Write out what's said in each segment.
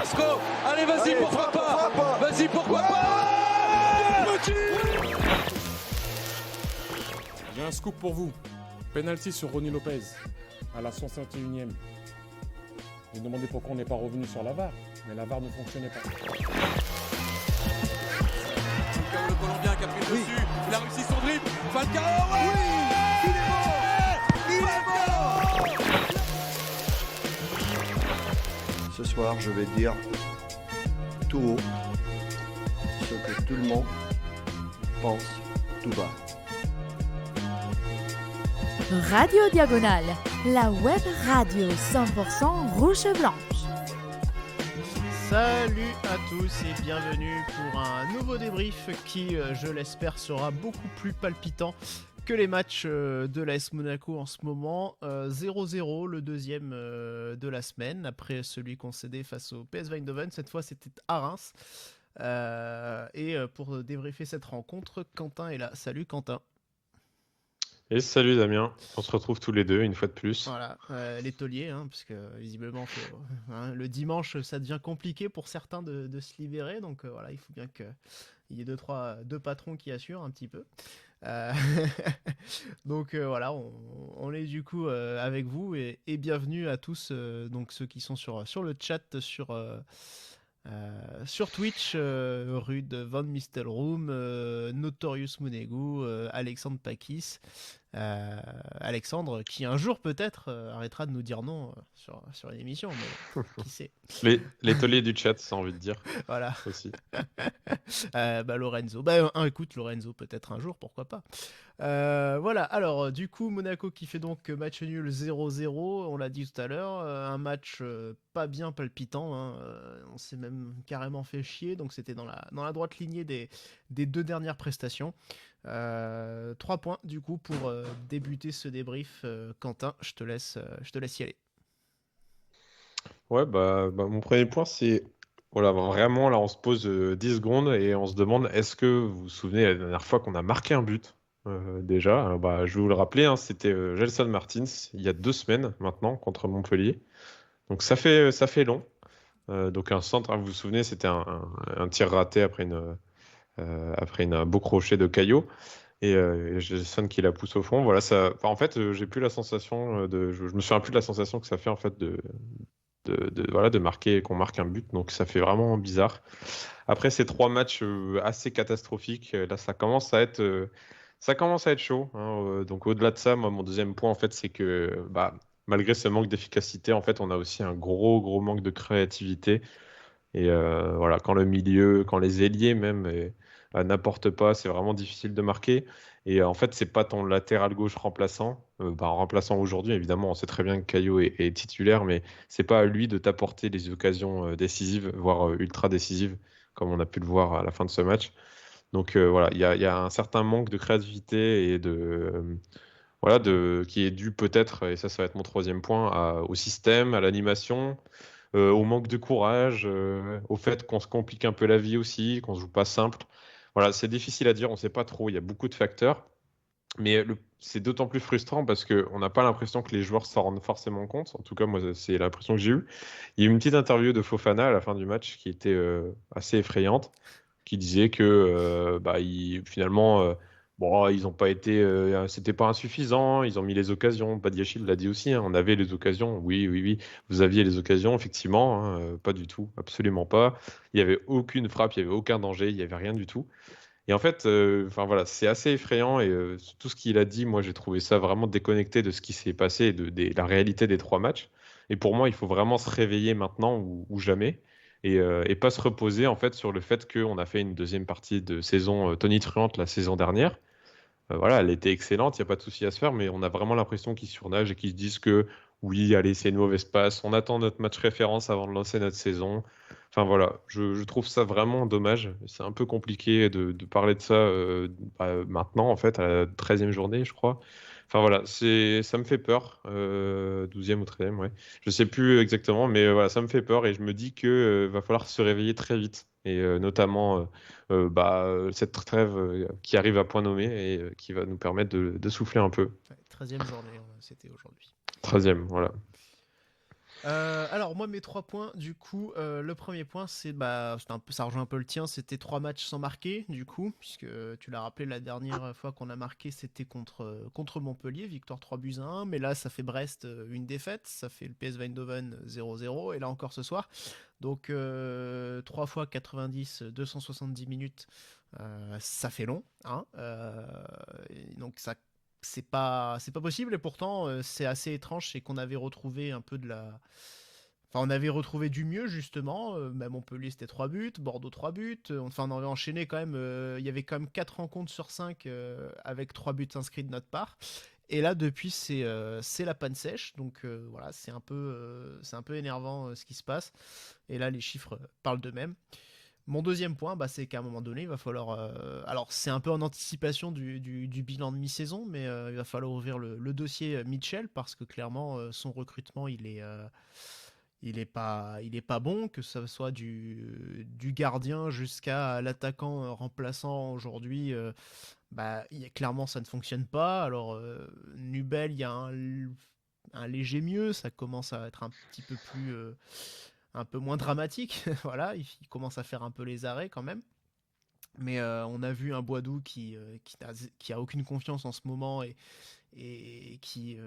Carrasco. Allez, vas-y, pourquoi pas. Vas-y, pourquoi pas. J'ai un scoop pour vous. Penalty sur Ronny Lopez à la 151e. Vous vous demandez pourquoi on n'est pas revenu sur la VAR, mais la VAR ne fonctionnait pas. Falcao, le Colombien qui a pris le dessus. Il a réussi son dribble. Falcao, ouais. Il est mort. Ce soir, je vais dire tout haut ce que tout le monde pense tout bas. Radio Diagonale, la web radio 100% rouge et blanche. Salut à tous et bienvenue pour un nouveau débrief qui, je l'espère, sera beaucoup plus palpitant que les matchs de l'AS Monaco en ce moment. 0-0, le deuxième de la semaine, après celui concédé face au PSV Eindhoven. Cette fois, c'était à Reims. Et pour débriefer cette rencontre, Quentin est là. Salut Quentin. Et salut Damien, on se retrouve tous les deux une fois de plus. Voilà, les tauliers, parce que visiblement le dimanche ça devient compliqué pour certains de se libérer, donc voilà, il faut bien qu'il y ait deux patrons qui assurent un petit peu. Donc voilà, on est du coup avec vous et bienvenue à tous, donc ceux qui sont sur le chat, sur Twitch, Rude Van Mistelroom, Notorious Munegu, Alexandre Pakis, Alexandre qui un jour peut-être arrêtera de nous dire non sur une émission, mais qui sait. Les tauliers du chat, ça a envie de dire. Voilà. Aussi. Lorenzo. Écoute, Lorenzo, peut-être un jour, pourquoi pas. Voilà, alors du coup, Monaco qui fait donc match nul 0-0, on l'a dit tout à l'heure, un match pas bien palpitant, on s'est même carrément fait chier, donc c'était dans la droite lignée des deux dernières prestations. 3 points du coup pour débuter ce débrief. Quentin, je te laisse y aller. Ouais, mon premier point, c'est voilà, vraiment là, on se pose 10 secondes et on se demande est-ce que vous vous souvenez la dernière fois qu'on a marqué un but déjà. Alors, je vais vous le rappeler, c'était Gelson Martins il y a 2 semaines maintenant contre Montpellier. Donc ça fait long. Donc un centre, vous vous souvenez, c'était un tir raté après un beau crochet de Caillot. Et Gelson qui la pousse au fond. Voilà, en fait, j'ai plus la sensation je me souviens plus de la sensation que ça fait en fait de marquer, qu'on marque un but. Donc ça fait vraiment bizarre. Après ces 3 matchs assez catastrophiques, là ça commence à être chaud. Donc au-delà de ça, moi mon deuxième point en fait, c'est que malgré ce manque d'efficacité, en fait, on a aussi un gros manque de créativité. Et voilà, quand le milieu, quand les ailiers même n'apportent pas, c'est vraiment difficile de marquer. Et en fait, c'est pas ton latéral gauche remplaçant. Remplaçant aujourd'hui, évidemment, on sait très bien que Caillot est titulaire, mais c'est pas à lui de t'apporter les occasions décisives, voire ultra décisives, comme on a pu le voir à la fin de ce match. Donc voilà, il y a un certain manque de créativité et qui est dû peut-être, et ça va être mon troisième point, au système, à l'animation. Au manque de courage, au fait qu'on se complique un peu la vie aussi, qu'on ne joue pas simple. Voilà, c'est difficile à dire, on ne sait pas trop, il y a beaucoup de facteurs. Mais c'est d'autant plus frustrant parce qu'on n'a pas l'impression que les joueurs s'en rendent forcément compte. En tout cas, moi, c'est l'impression que j'ai eue. Il y a eu une petite interview de Fofana à la fin du match qui était assez effrayante, qui disait que finalement, ils n'ont pas été, c'était pas insuffisant. Ils ont mis les occasions. Badiachil l'a dit aussi. On avait les occasions. Oui, vous aviez les occasions, effectivement. Pas du tout, absolument pas. Il n'y avait aucune frappe, il n'y avait aucun danger, il n'y avait rien du tout. Et en fait, voilà, c'est assez effrayant et tout ce qu'il a dit, moi, j'ai trouvé ça vraiment déconnecté de ce qui s'est passé et de la réalité des 3 matchs. Et pour moi, il faut vraiment se réveiller maintenant ou jamais et pas se reposer en fait sur le fait qu'on a fait une deuxième partie de saison tonitruante la saison dernière. Voilà, elle était excellente, il n'y a pas de souci à se faire, mais on a vraiment l'impression qu'ils surnagent et qu'ils se disent que oui, allez, c'est une mauvaise passe, on attend notre match référence avant de lancer notre saison. Enfin voilà, je trouve ça vraiment dommage. C'est un peu compliqué de parler de ça maintenant, en fait, à la 13e journée, je crois. Enfin voilà, ça me fait peur, 12e ou 13e, ouais. Je sais plus exactement, mais voilà, ça me fait peur et je me dis que va falloir se réveiller très vite. Et notamment cette trêve qui arrive à point nommé et qui va nous permettre de souffler un peu. 13e journée, c'était aujourd'hui. 13e, voilà. Alors moi mes 3 points du coup le premier point c'est ça rejoint un peu le tien, c'était 3 matchs sans marquer du coup, puisque tu l'as rappelé, la dernière fois qu'on a marqué c'était contre Montpellier, victoire 3-1, mais là ça fait Brest une défaite, ça fait le PS Eindhoven 0-0 et là encore ce soir. Donc 3 fois 90 270 minutes, ça fait long hein, donc ça c'est pas possible, et pourtant c'est assez étrange, c'est qu'on avait retrouvé un peu on avait retrouvé du mieux justement, même Montpellier c'était 3 buts, Bordeaux 3 buts, on avait enchaîné quand même, il y avait quand même 4 rencontres sur 5 avec 3 buts inscrits de notre part, et là depuis c'est la panne sèche, donc voilà, c'est un peu énervant ce qui se passe, et là les chiffres parlent d'eux-mêmes. Mon deuxième point, c'est qu'à un moment donné, il va falloir... alors, c'est un peu en anticipation du bilan de mi-saison, mais il va falloir ouvrir le dossier Mitchell, parce que clairement, son recrutement, il est pas bon, que ce soit du gardien jusqu'à l'attaquant remplaçant aujourd'hui. Clairement, ça ne fonctionne pas. Alors, Nubel, il y a un léger mieux, ça commence à être un petit peu plus... un peu moins dramatique, voilà, il commence à faire un peu les arrêts quand même. Mais on a vu un Boadou qui a aucune confiance en ce moment et qui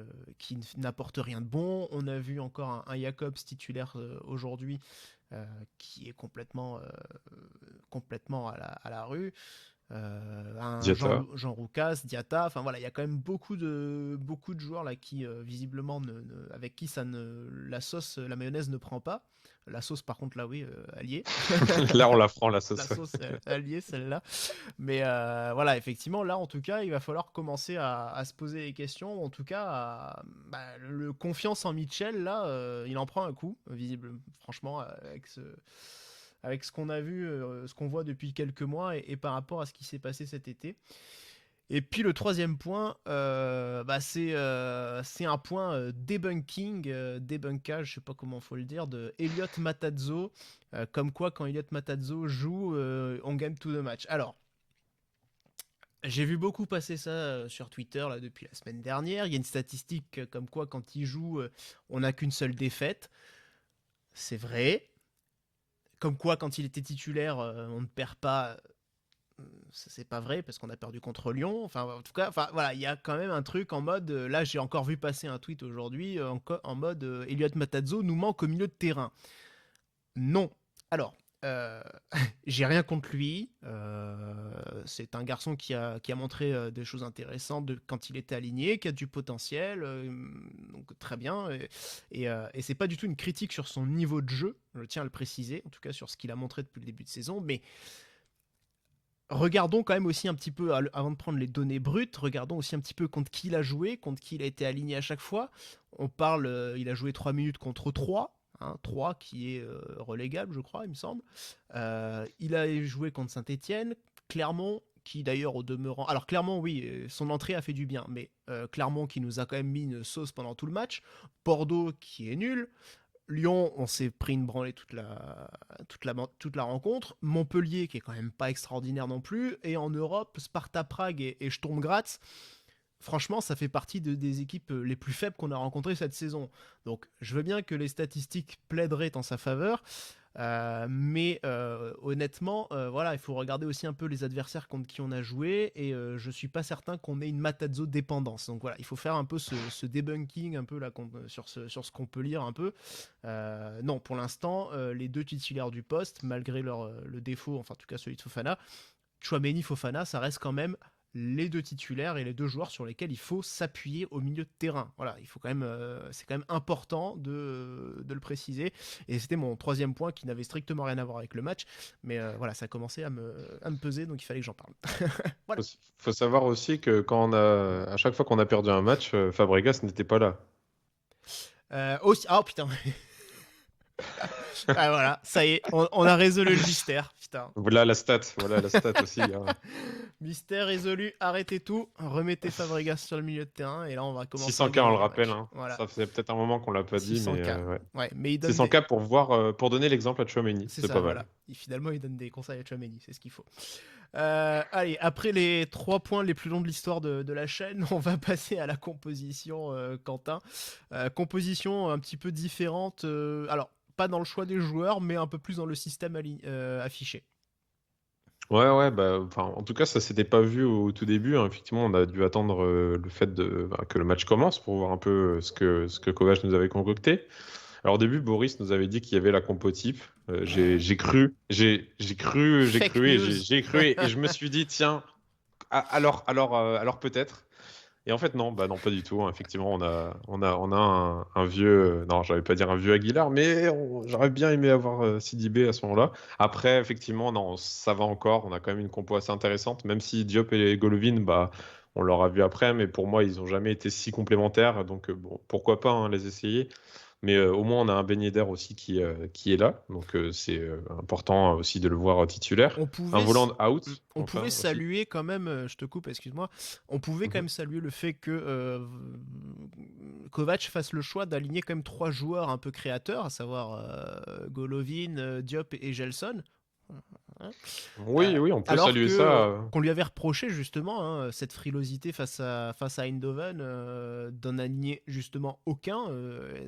n'apporte rien de bon. On a vu encore un Jacobs titulaire aujourd'hui qui est complètement à la rue. Un Diatta. Jean Roucas, Diatta, enfin voilà, il y a quand même beaucoup de joueurs là qui visiblement avec qui la mayonnaise ne prend pas. La sauce par contre là oui, alliée. Là, on la prend, la sauce. La sauce alliée celle-là. Mais voilà, effectivement là en tout cas il va falloir commencer à se poser des questions, en tout cas le confiance en Mitchell là, il en prend un coup visible, franchement, avec ce qu'on a vu, ce qu'on voit depuis quelques mois et par rapport à ce qui s'est passé cet été. Et puis le troisième point, c'est un point débunkage, je sais pas comment faut le dire, de Elliot Matarazzo, comme quoi quand Elliot Matarazzo joue, on gagne tout le match. Alors, j'ai vu beaucoup passer ça sur Twitter là, depuis la semaine dernière. Il y a une statistique comme quoi quand il joue, on n'a qu'une seule défaite. C'est vrai. Comme quoi, quand il était titulaire, on ne perd pas. Ça, c'est pas vrai, parce qu'on a perdu contre Lyon. Enfin, en tout cas, voilà, il y a quand même un truc en mode. Là, j'ai encore vu passer un tweet aujourd'hui en mode Elliot Matarazzo nous manque au milieu de terrain. Non. Alors, j'ai rien contre lui. C'est un garçon qui a montré des choses intéressantes quand il était aligné, qui a du potentiel, donc très bien. Et c'est pas du tout une critique sur son niveau de jeu, je tiens à le préciser, en tout cas sur ce qu'il a montré depuis le début de saison. Mais regardons quand même aussi un petit peu, avant de prendre les données brutes, regardons aussi un petit peu contre qui il a joué, contre qui il a été aligné à chaque fois. On parle, il a joué 3 minutes contre 3. 3 qui est relégable, je crois, il me semble. Il a joué contre Saint-Etienne, Clermont, qui d'ailleurs au demeurant... Alors Clermont, oui, son entrée a fait du bien, mais Clermont qui nous a quand même mis une sauce pendant tout le match. Bordeaux qui est nul. Lyon, on s'est pris une branlée toute la rencontre. Montpellier qui est quand même pas extraordinaire non plus. Et en Europe, Sparta Prague et Sturm Graz. Franchement, ça fait partie des équipes les plus faibles qu'on a rencontrées cette saison. Donc, je veux bien que les statistiques plaideraient en sa faveur, mais honnêtement, voilà, il faut regarder aussi un peu les adversaires contre qui on a joué, et je suis pas certain qu'on ait une Matarazzo dépendance. Donc voilà, il faut faire un peu ce debunking un peu là sur ce qu'on peut lire un peu. Non, pour l'instant, les deux titulaires du poste, malgré le défaut, enfin en tout cas celui de Fofana, Tchouaméni, Fofana, ça reste quand même les deux titulaires et les deux joueurs sur lesquels il faut s'appuyer au milieu de terrain. Voilà, il faut quand même, c'est quand même important de le préciser. Et c'était mon troisième point qui n'avait strictement rien à voir avec le match, mais voilà, ça a commencé à me peser, donc il fallait que j'en parle. Voilà. Faut savoir aussi que à chaque fois qu'on a perdu un match, Fabregas n'était pas là. Aussi... Ah putain. Ah, voilà, ça y est, on a résolu le mystère. Putain. Voilà la stat aussi. Hein. Mystère résolu, arrêtez tout, remettez Fabregas sur le milieu de terrain et là on va commencer. 600K, à on le gagner rappelle. match. Hein. Voilà. Ça faisait peut-être un moment qu'on l'a pas dit, 600K. mais ouais. Ouais, mais il donne 600K pour voir, pour donner l'exemple à Tchouaméni. C'est ça, pas voilà. mal. Et finalement, il donne des conseils à Tchouaméni, c'est ce qu'il faut. Allez, après les 3 points les plus longs de l'histoire de la chaîne, on va passer à la composition, Quentin. Composition un petit peu différente. Alors, pas dans le choix des joueurs, mais un peu plus dans le système affiché. Ouais, bah, en tout cas, ça s'était pas vu au tout début. Hein. Effectivement, on a dû attendre le fait que le match commence pour voir un peu ce que Kovac nous avait concocté. Alors au début, Boris nous avait dit qu'il y avait la compo type. J'ai cru et je me suis dit, tiens, alors peut-être. Et en fait, non, pas du tout. Hein. Effectivement, on a un vieux, non, j'allais pas dire un vieux Aguilar, mais j'aurais bien aimé avoir Sidibé à ce moment-là. Après, effectivement, non, ça va encore. On a quand même une compo assez intéressante, même si Diop et Golovin, on l'aura vu après, mais pour moi, ils ont jamais été si complémentaires. Donc, bon, pourquoi pas hein, les essayer. Mais au moins, on a un Ben Yedder aussi qui est là. Donc, c'est important aussi de le voir titulaire. Un volant out. On pouvait saluer quand même, je te coupe, excuse-moi. On pouvait quand même saluer le fait que Kovac fasse le choix d'aligner quand même 3 joueurs un peu créateurs, à savoir Golovin, Diop et Gelson. Oui, on peut saluer ça. Qu'on lui avait reproché justement hein, cette frilosité face à Eindhoven, d'en aligner justement aucun,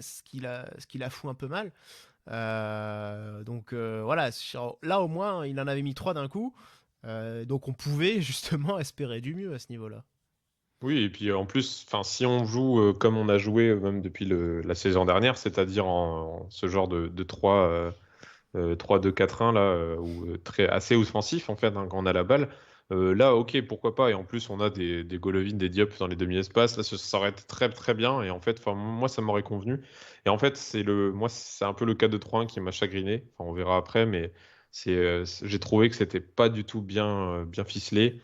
ce qui la fout un peu mal. Donc voilà, là au moins il en avait mis 3 d'un coup, donc on pouvait justement espérer du mieux à ce niveau-là. Oui, et puis en plus, si on joue comme on a joué même depuis la saison dernière, c'est-à-dire en ce genre de 3-2-4-1 là, assez offensif en fait hein, quand on a la balle. Là, ok, pourquoi pas. Et en plus, on a des Golovin, des Diop dans les demi-espaces. Là, ça aurait été très très bien. Et en fait, moi, ça m'aurait convenu. Et en fait, c'est un peu le cas de 3-1 qui m'a chagriné. Enfin, on verra après, mais j'ai trouvé que c'était pas du tout bien ficelé.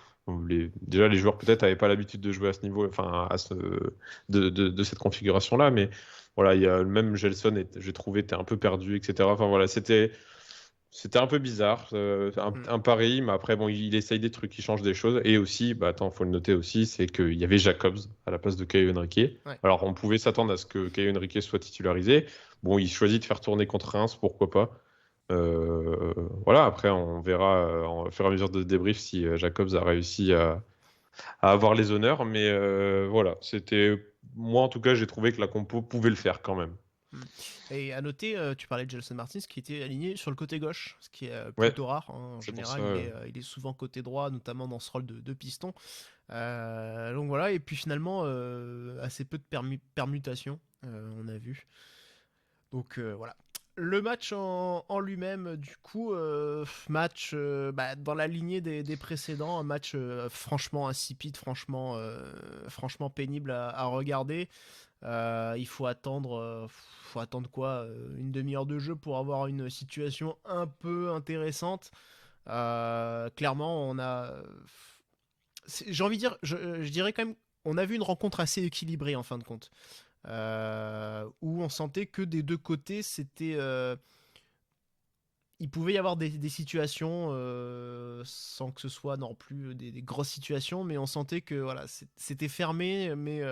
Déjà, les joueurs peut-être n'avaient pas l'habitude de jouer à ce niveau, de cette configuration-là, mais voilà, il y a même Gelson, j'ai trouvé, était un peu perdu, etc. Enfin voilà, c'était un peu bizarre, un pari, mais après bon, il essaye des trucs, il change des choses, et aussi, faut le noter aussi, c'est qu'il y avait Jacobs à la place de Caio Henrique. Ouais. Alors on pouvait s'attendre à ce que Caio Henrique soit titularisé. Bon, il choisit de faire tourner contre Reims, pourquoi pas. Voilà, après on verra au fur et à mesure de débrief si Jacobs a réussi à avoir les honneurs, mais voilà, moi en tout cas j'ai trouvé que la compo pouvait le faire quand même. Et à noter, tu parlais de Gelson Martins qui était aligné sur le côté gauche, ce qui est plutôt rare hein. En général il est souvent côté droit, notamment dans ce rôle de piston. Donc voilà, et puis finalement assez peu de permutations on a vu, donc voilà. Le match en lui-même, du coup, match dans la lignée des précédents, un match franchement insipide, franchement pénible à regarder. Il faut attendre quoi, une demi-heure de jeu pour avoir une situation un peu intéressante. Clairement, on a... J'ai envie de dire, je dirais quand même, on a vu une rencontre assez équilibrée en fin de compte. Où on sentait que des deux côtés c'était il pouvait y avoir des situations sans que ce soit non plus des grosses situations, mais on sentait que voilà, c'était fermé, mais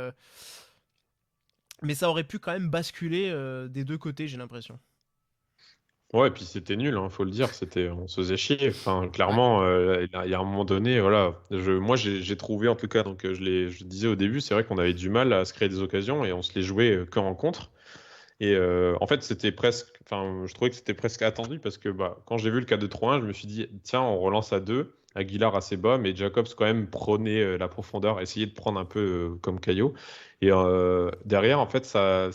ça aurait pu quand même basculer des deux côtés, j'ai l'impression. Ouais, et puis c'était nul, hein, faut le dire, on se faisait chier. Enfin, clairement, il y a un moment donné, voilà, moi j'ai trouvé en tout cas, donc je disais au début, c'est vrai qu'on avait du mal à se créer des occasions et on se les jouait que en contre. Et en fait, je trouvais que c'était presque attendu parce que quand j'ai vu le 4-2-3-1, je me suis dit, tiens, on relance à 2, Aguilar assez bas, mais Jacobs quand même prenait la profondeur, essayait de prendre un peu comme Caio. Et derrière, en fait, ça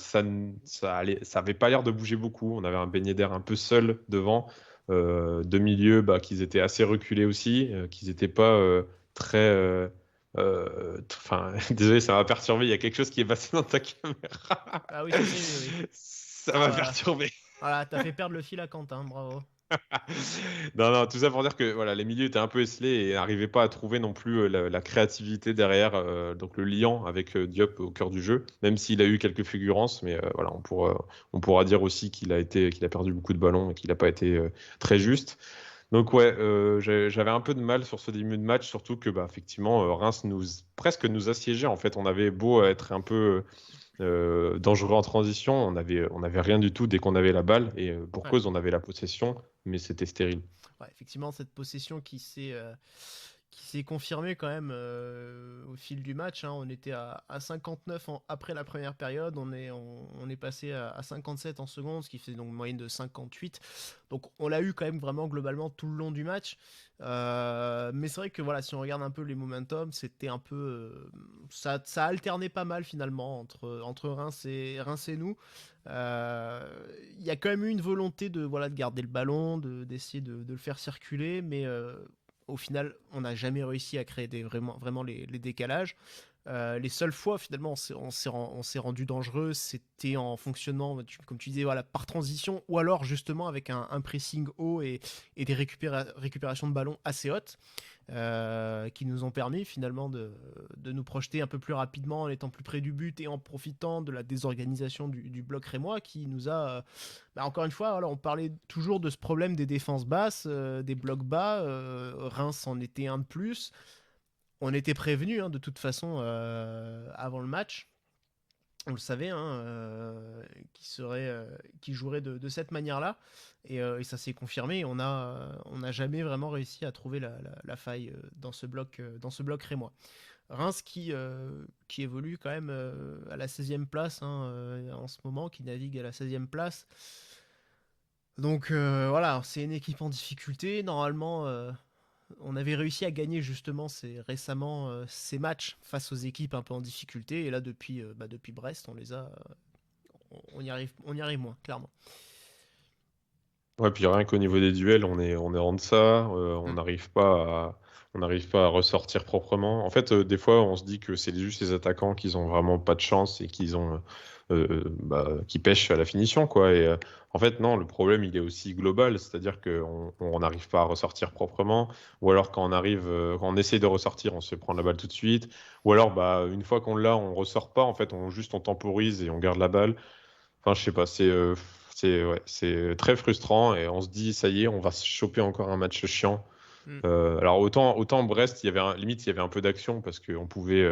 avait pas l'air de bouger beaucoup. On avait un Ben Yedder un peu seul devant, deux milieux qu'ils étaient assez reculés aussi, qu'ils n'étaient pas très... désolé, ça m'a perturbé. Il y a quelque chose qui est passé dans ta caméra. Ah oui, ça m'a perturbé. Voilà, t'as fait perdre le fil à Quentin, bravo. Non, non, tout ça pour dire que voilà, les milieux étaient un peu esselés et n'arrivaient pas à trouver non plus la créativité derrière. Donc le liant avec Diop au cœur du jeu, même s'il a eu quelques fulgurances, mais voilà, on pourra dire aussi qu'il a perdu beaucoup de ballons et qu'il n'a pas été très juste. Donc ouais, j'avais un peu de mal sur ce début de match, surtout que bah, effectivement, Reims presque nous assiégeait. En fait, on avait beau être un peu dangereux en transition, on avait rien du tout dès qu'on avait la balle et pour Ouais. cause, on avait la possession, mais c'était stérile. Ouais, effectivement, cette possession qui s'est confirmée quand même au fil du match, hein. On était à 59 après la première période, on est passé à 57 en seconde, ce qui fait donc une moyenne de 58. Donc on l'a eu quand même vraiment globalement tout le long du match. Mais c'est vrai que voilà, si on regarde un peu les momentum, c'était un peu ça alternait pas mal finalement entre Reims et nous. Il y a quand même eu une volonté de garder le ballon, d'essayer de le faire circuler, mais au final, on n'a jamais réussi à créer vraiment les décalages. Les seules fois, finalement, on s'est rendu dangereux, c'était en fonctionnement, comme tu disais, voilà, par transition, ou alors justement avec un pressing haut et des récupérations de ballon assez hautes, qui nous ont permis finalement de nous projeter un peu plus rapidement en étant plus près du but et en profitant de la désorganisation du bloc rémois qui nous a... encore une fois, voilà, on parlait toujours de ce problème des défenses basses, des blocs bas. Reims en était un de plus. On était prévenu de toute façon avant le match. On le savait, qui jouerait de cette manière-là, et ça s'est confirmé. On n'a jamais vraiment réussi à trouver la faille dans ce bloc rémois. Reims qui évolue quand même à la 16e place en ce moment, qui navigue à la 16e place. Donc voilà, c'est une équipe en difficulté. Normalement, on avait réussi à gagner justement récemment ces matchs face aux équipes un peu en difficulté. Et là, depuis Brest, on y arrive moins, clairement. Ouais, puis rien qu'au niveau des duels, on est en deçà, on n'arrive pas à ressortir proprement. En fait, des fois, on se dit que c'est juste les attaquants qui ont vraiment pas de chance et qui pêchent à la finition, quoi. Et en fait, non, le problème, il est aussi global, c'est-à-dire qu'on n'arrive pas à ressortir proprement, ou alors quand on essaye de ressortir, on se fait prendre la balle tout de suite, ou alors, une fois qu'on l'a, on ressort pas, en fait, on temporise et on garde la balle. Enfin, je sais pas, c'est très frustrant et on se dit, ça y est, on va se choper encore un match chiant. Mm. Alors, autant Brest, limite, il y avait un peu d'action parce qu'on pouvait,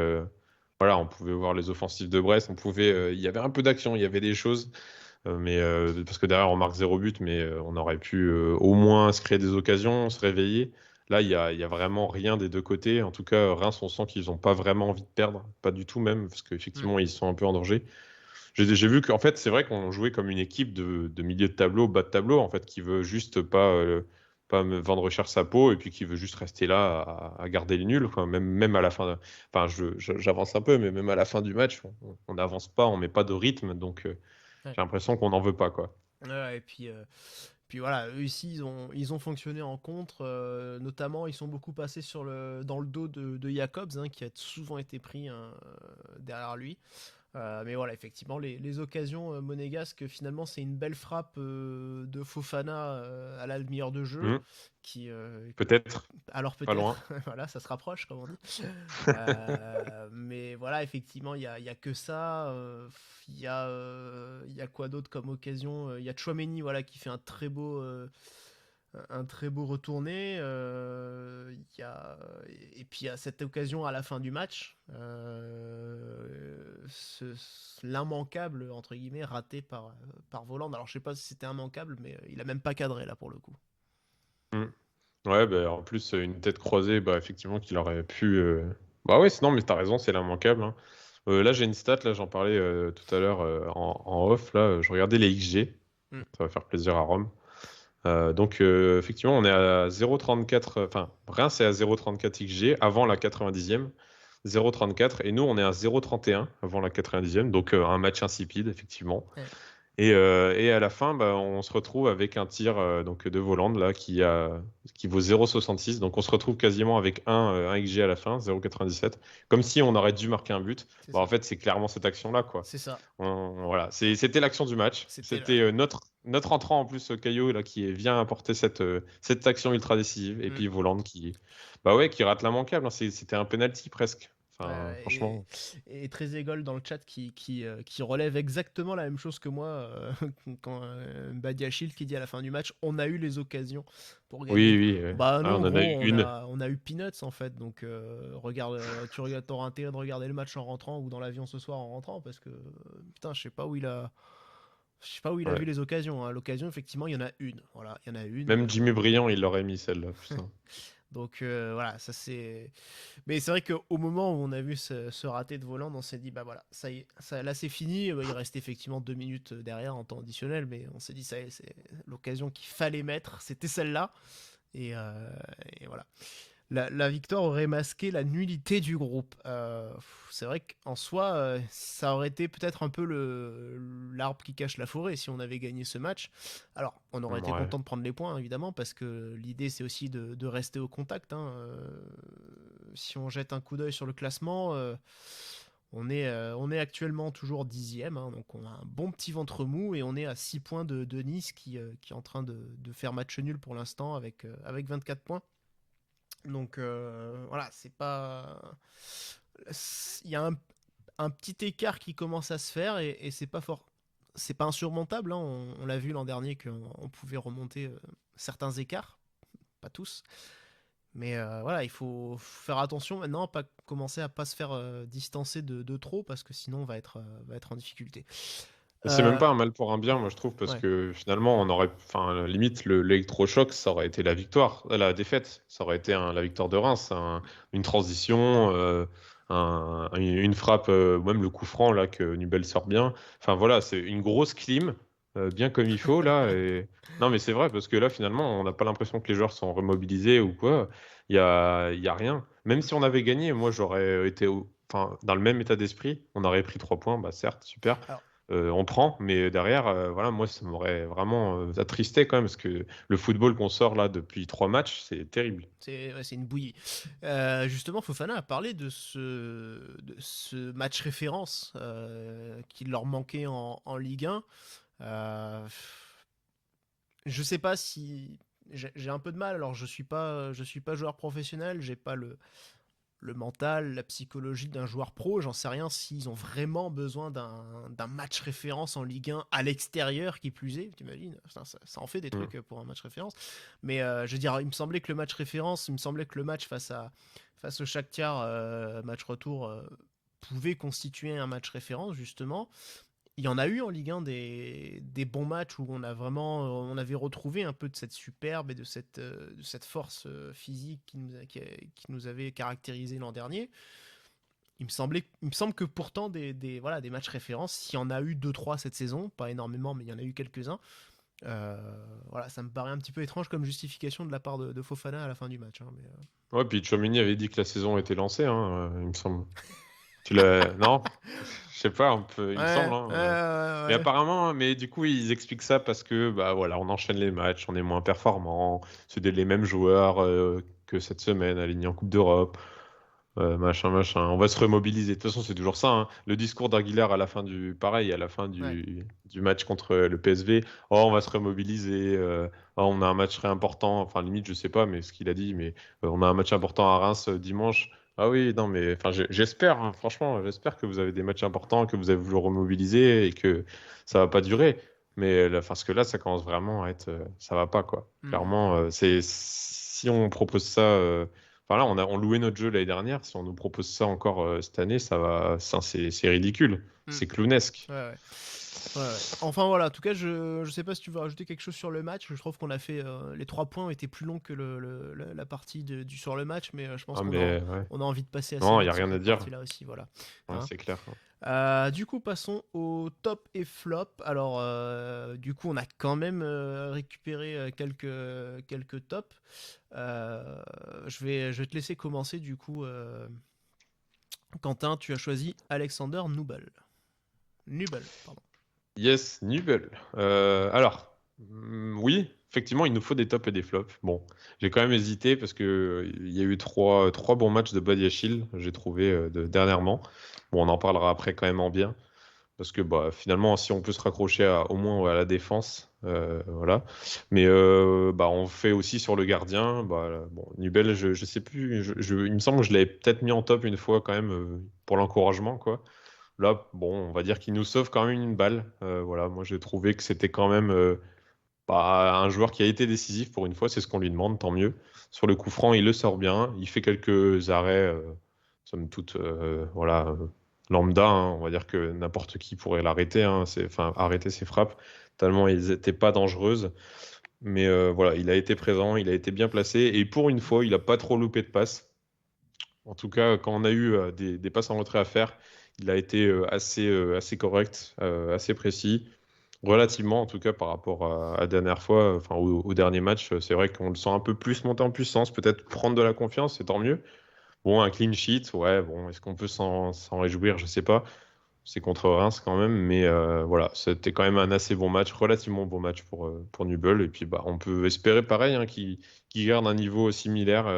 voilà, on pouvait voir les offensives de Brest, il y avait un peu d'action, il y avait des choses, mais parce que derrière, on marque 0 but, mais on aurait pu au moins se créer des occasions, se réveiller. Là, il y a vraiment rien des deux côtés. En tout cas, Reims, on sent qu'ils n'ont pas vraiment envie de perdre, pas du tout même, parce qu'effectivement, ils sont un peu en danger. J'ai vu qu'en fait, c'est vrai qu'on jouait comme une équipe de milieu de tableau, bas de tableau, en fait, qui veut juste pas me vendre cher sa peau et puis qui veut juste rester là à garder les nuls, quoi. Même à la fin. Enfin, j'avance un peu, mais même à la fin du match, on n'avance pas, on met pas de rythme, donc Ouais. j'ai l'impression qu'on n'en veut pas, quoi. Ouais, et puis voilà, eux ici, ils ont fonctionné en contre. Notamment, ils sont beaucoup passés dans le dos de Jacobs, qui a souvent été pris derrière lui. Mais voilà, effectivement, les occasions monégasques, finalement, c'est une belle frappe de Fofana à la demi-heure de jeu. Mhm. Qui, Peut-être, alors pas peut-être, loin. voilà, ça se rapproche, comme on dit. Mais voilà, effectivement, il y a que ça. Il y a quoi d'autre comme occasion? Il y a Tchouaméni, voilà, qui fait un très beau retourné. Et puis il y a cette occasion à la fin du match, l'immanquable entre guillemets raté par Voland. Alors je sais pas si c'était immanquable, mais il a même pas cadré là pour le coup. Mhm. Ouais, en plus, une tête croisée, effectivement, qu'il aurait pu. Bah ouais, sinon, mais t'as raison, c'est l'immanquable, hein. Là, j'ai une stat, là, j'en parlais tout à l'heure en off, là, je regardais les XG, Mm. ça va faire plaisir à Rome. Donc, effectivement, on est à 0,34, enfin, Reims est à 0,34 XG avant la 90e, 0,34, et nous, on est à 0,31 avant la 90e, donc un match insipide, effectivement. Ouais. Et à la fin, on se retrouve avec un tir donc de Voland là, qui vaut 0,66. Donc on se retrouve quasiment avec un XG à la fin, 0,97. Comme si on aurait dû marquer un but. C'est En ça. fait, c'est clairement cette action-là, quoi. C'est ça. Voilà, c'était l'action du match. C'était notre entrant en plus, Caillot, là, qui vient apporter cette action ultra décisive. Et puis Voland qui rate l'immanquable, hein. C'était un penalty presque. Enfin, franchement. Et Trezeguet dans le chat qui relève exactement la même chose que moi quand Badiachil qui dit à la fin du match on a eu les occasions pour gagner. Oui, oui. Bah non, Ah, on en a eu une. on a eu Peanuts en fait, donc t'auras intérêt de regarder le match en rentrant ou dans l'avion ce soir en rentrant parce que putain je sais pas où il a Ouais. vu les occasions, hein. L'occasion effectivement il y en a une, voilà, il y en a une. Même Jimmy Briand, il l'aurait mis celle-là. Putain. Donc voilà, ça c'est. Mais c'est vrai qu'au moment où on a vu ce raté de Voland, on s'est dit bah voilà, ça y est, là c'est fini. Il reste effectivement 2 minutes derrière en temps additionnel, mais on s'est dit ça y est, c'est l'occasion qu'il fallait mettre, c'était celle-là. Et voilà. La victoire aurait masqué la nullité du groupe. C'est vrai qu'en soi, ça aurait été peut-être un peu l'arbre qui cache la forêt si on avait gagné ce match. Alors, on aurait été Ouais. content de prendre les points, évidemment, parce que l'idée, c'est aussi de rester au contact, hein. Si on jette un coup d'œil sur le classement, on est actuellement toujours 10e, hein, donc on a un bon petit ventre mou et on est à 6 points de Nice qui est en train de faire match nul pour l'instant avec 24 points. Donc voilà, c'est pas. Il y a un petit écart qui commence à se faire et c'est pas fort. C'est pas insurmontable, hein. On l'a vu l'an dernier qu'on pouvait remonter certains écarts, pas tous. Mais voilà, il faut faire attention maintenant, pas commencer à pas se faire distancer de trop parce que sinon on va être en difficulté. C'est même pas un mal pour un bien, moi je trouve, parce Ouais. que finalement, enfin, limite, l'électrochoc, ça aurait été la victoire, la défaite, ça aurait été la victoire de Reims, une transition, une frappe, ou même le coup franc là que Nubel sort bien. Enfin voilà, c'est une grosse clim, bien comme il faut là. Non mais c'est vrai parce que là finalement, on n'a pas l'impression que les joueurs sont remobilisés ou quoi. Il y a rien. Même si on avait gagné, moi j'aurais été, enfin, dans le même état d'esprit. On aurait pris 3 points, bah certes, super. Alors, On prend, mais derrière, voilà, moi, ça m'aurait vraiment attristé quand même, parce que le football qu'on sort là depuis 3 matchs, c'est terrible. c'est une bouillie. Justement, Fofana a parlé de ce match référence qui leur manquait en Ligue 1. Je sais pas si j'ai un peu de mal. Alors, je suis pas joueur professionnel. J'ai pas le mental, la psychologie d'un joueur pro. J'en sais rien s'ils ont vraiment besoin d'un match référence en Ligue 1 à l'extérieur, qui plus est. T'imagines, ça en fait des Mm. trucs pour un match référence. Mais je veux dire, il me semblait que le match face au Shakhtar, match retour, pouvait constituer un match référence justement. Il y en a eu en Ligue 1 des bons matchs où on avait retrouvé un peu de cette superbe et de cette force physique qui nous avait caractérisé l'an dernier. Il me semble que pourtant voilà, des matchs références, s'il y en a eu 2-3 cette saison, pas énormément, mais il y en a eu quelques-uns. Voilà, ça me paraît un petit peu étrange comme justification de la part de Fofana à la fin du match, hein, mais, Ouais, puis Tchouaméni avait dit que la saison était lancée, hein, il me semble. Non? Je sais pas, il me semble, Ouais, hein, ouais, Mais ouais, ouais. apparemment, mais du coup, ils expliquent ça parce que, bah voilà, on enchaîne les matchs, on est moins performant, c'est les mêmes joueurs que cette semaine, alignés en Coupe d'Europe. Machin, machin. On va se remobiliser. De toute façon, c'est toujours ça, hein. Le discours d'Aguilar pareil, à la fin Ouais. du match contre le PSV. Oh, on va se remobiliser. Oh, on a un match très important. Enfin, limite, je sais pas, mais ce qu'il a dit, mais on a un match important à Reims dimanche. Ah oui, non, mais enfin, j'espère, hein, franchement, j'espère que vous avez des matchs importants, que vous avez voulu remobiliser et que ça va pas durer. Mais là, parce que là, ça commence vraiment à être, ça va pas, quoi. Mm. Clairement, si on propose ça. Enfin là, on louait notre jeu l'année dernière. Si on nous propose ça encore cette année, c'est ridicule. Mm. C'est clownesque. Ouais, ouais. Ouais, ouais. Enfin voilà, en tout cas, je sais pas si tu veux rajouter quelque chose sur le match. Je trouve qu'on a fait les 3 points étaient plus longs que la partie sur le match, mais je pense Ah, mais ouais. on a envie de passer assez Non, il n'y a vite sur rien à cette dire. partie-là aussi, voilà. Ouais, Hein. c'est clair. Du coup, passons au top et flop. Alors, du coup, on a quand même récupéré quelques tops. Je vais te laisser commencer, du coup. Quentin, tu as choisi Alexander Nubel. Nubel, pardon. Yes, Nubel. Oui, effectivement, il nous faut des tops et des flops. Bon, j'ai quand même hésité parce que il y a eu trois bons matchs de Badiachil, j'ai trouvé dernièrement. Bon, on en parlera après quand même en bien. Parce que bah, finalement, si on peut se raccrocher au moins à la défense, voilà. Mais bah, on fait aussi sur le gardien. Bah, bon, Nubel, je sais plus. Il me semble que je l'avais peut-être mis en top une fois quand même pour l'encouragement, quoi. Là, bon, on va dire qu'il nous sauve quand même une balle. Voilà, moi j'ai trouvé que c'était quand même bah, un joueur qui a été décisif pour une fois, c'est ce qu'on lui demande, tant mieux. Sur le coup franc, il le sort bien. Il fait quelques arrêts, somme toute, voilà, lambda, hein. On va dire que n'importe qui pourrait l'arrêter, hein. Enfin, arrêter ses frappes, tellement ils n'étaient pas dangereuses. Mais voilà, il a été présent, il a été bien placé. Et pour une fois, il n'a pas trop loupé de passes. En tout cas, quand on a eu des passes en retrait à faire, il a été assez correct, assez précis. Relativement, en tout cas, par rapport à la dernière fois, enfin au dernier match, c'est vrai qu'on le sent un peu plus monter en puissance, peut-être prendre de la confiance, c'est tant mieux. Bon, un clean sheet, ouais, bon, est-ce qu'on peut s'en réjouir? Je sais pas. C'est contre Reims quand même, mais voilà, c'était quand même un assez bon match, relativement bon match pour Nubel. Et puis, bah, on peut espérer pareil, hein, qu'il garde un niveau similaire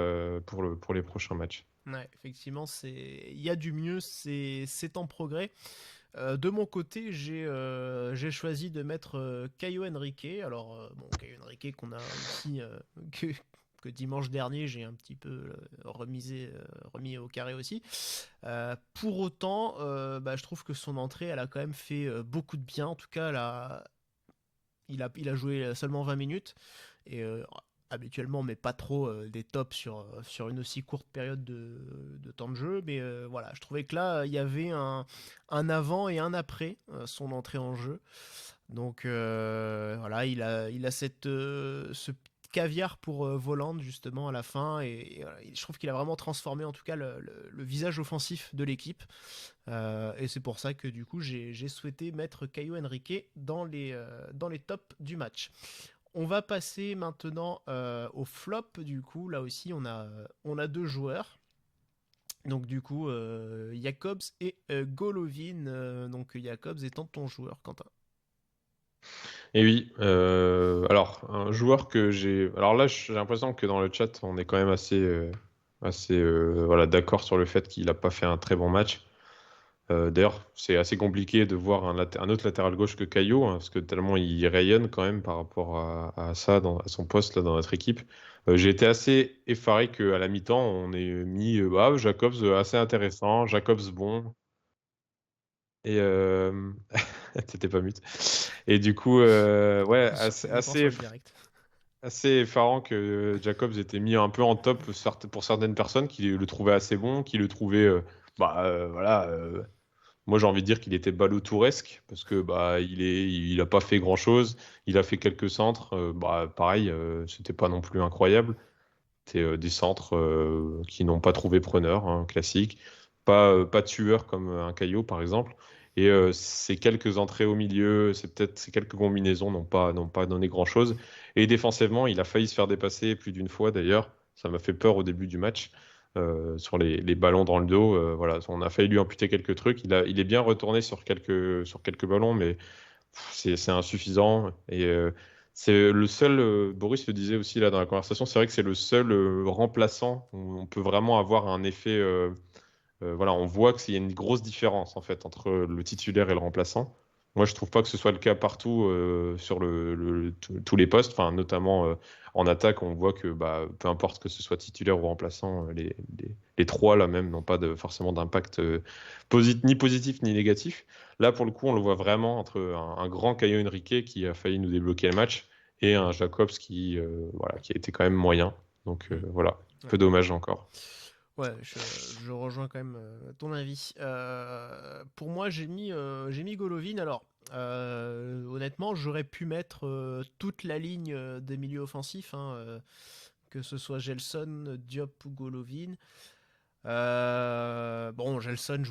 pour les prochains matchs. Ouais, effectivement, il y a du mieux, c'est en progrès. De mon côté, j'ai choisi de mettre Caio Henrique. Alors, bon, Caio Henrique qu'on a aussi, que, que dimanche dernier, j'ai un petit peu remis au carré aussi. Pour autant, bah, je trouve que son entrée, elle a quand même fait beaucoup de bien. En tout cas, il a joué seulement 20 minutes. Et habituellement, mais pas trop des tops sur une aussi courte période de temps de jeu. Mais voilà, je trouvais que là, il y avait un avant et un après son entrée en jeu. Donc voilà, il a ce caviar pour Voland justement à la fin. Et voilà, je trouve qu'il a vraiment transformé en tout cas le visage offensif de l'équipe. Et c'est pour ça que du coup, j'ai souhaité mettre Caio Henrique dans les tops du match. On va passer maintenant au flop. Du coup, là aussi, on a deux joueurs. Donc du coup, Jacobs et Golovin. Donc Jacobs étant ton joueur, Quentin. Et oui, alors un joueur que j'ai. Alors là, j'ai l'impression que dans le chat, on est quand même assez voilà, d'accord sur le fait qu'il n'a pas fait un très bon match. D'ailleurs, c'est assez compliqué de voir un autre latéral gauche que Caillot, hein, parce que tellement il rayonne quand même par rapport à ça, à son poste là, dans notre équipe. J'ai été assez effaré qu'à la mi-temps, on ait mis Jacobs assez intéressant, Jacobs bon. Et t'étais pas mute. Et du coup, ouais, On est pas sur le direct. assez effarant que Jacobs était mis un peu en top pour certaines personnes qui le trouvaient assez bon, qui le trouvaient, voilà. Moi, j'ai envie de dire qu'il était balotouresque parce que bah il a pas fait grand-chose. Il a fait quelques centres. Bah pareil, c'était pas non plus incroyable. C'était des centres qui n'ont pas trouvé preneur, hein, classique. Pas tueur comme un Caillot par exemple. Et ces quelques entrées au milieu, c'est peut-être ces quelques combinaisons n'ont pas donné grand-chose. Et défensivement, il a failli se faire dépasser plus d'une fois d'ailleurs. Ça m'a fait peur au début du match sur les ballons dans le dos. Voilà, on a failli lui amputer quelques trucs. Il est bien retourné sur quelques ballons, mais c'est insuffisant. Et c'est le seul, Boris le disait aussi là dans la conversation, c'est vrai que c'est le seul remplaçant où on peut vraiment avoir un effet. Voilà, on voit qu'il y a une grosse différence en fait entre le titulaire et le remplaçant. Moi, je trouve pas que ce soit le cas partout sur tous les postes, enfin, notamment en attaque, on voit que bah, peu importe que ce soit titulaire ou remplaçant, les trois là même n'ont pas forcément d'impact ni positif ni négatif. Là, pour le coup, on le voit vraiment entre un grand Caio Henrique qui a failli nous débloquer le match et un Jacobs voilà, qui a été quand même moyen. Donc voilà, un peu dommage encore. Ouais, je rejoins quand même ton avis. Pour moi, j'ai mis Golovin. Alors, honnêtement, j'aurais pu mettre toute la ligne des milieux offensifs, hein, que ce soit Gelson, Diop ou Golovin. Bon, Gelson,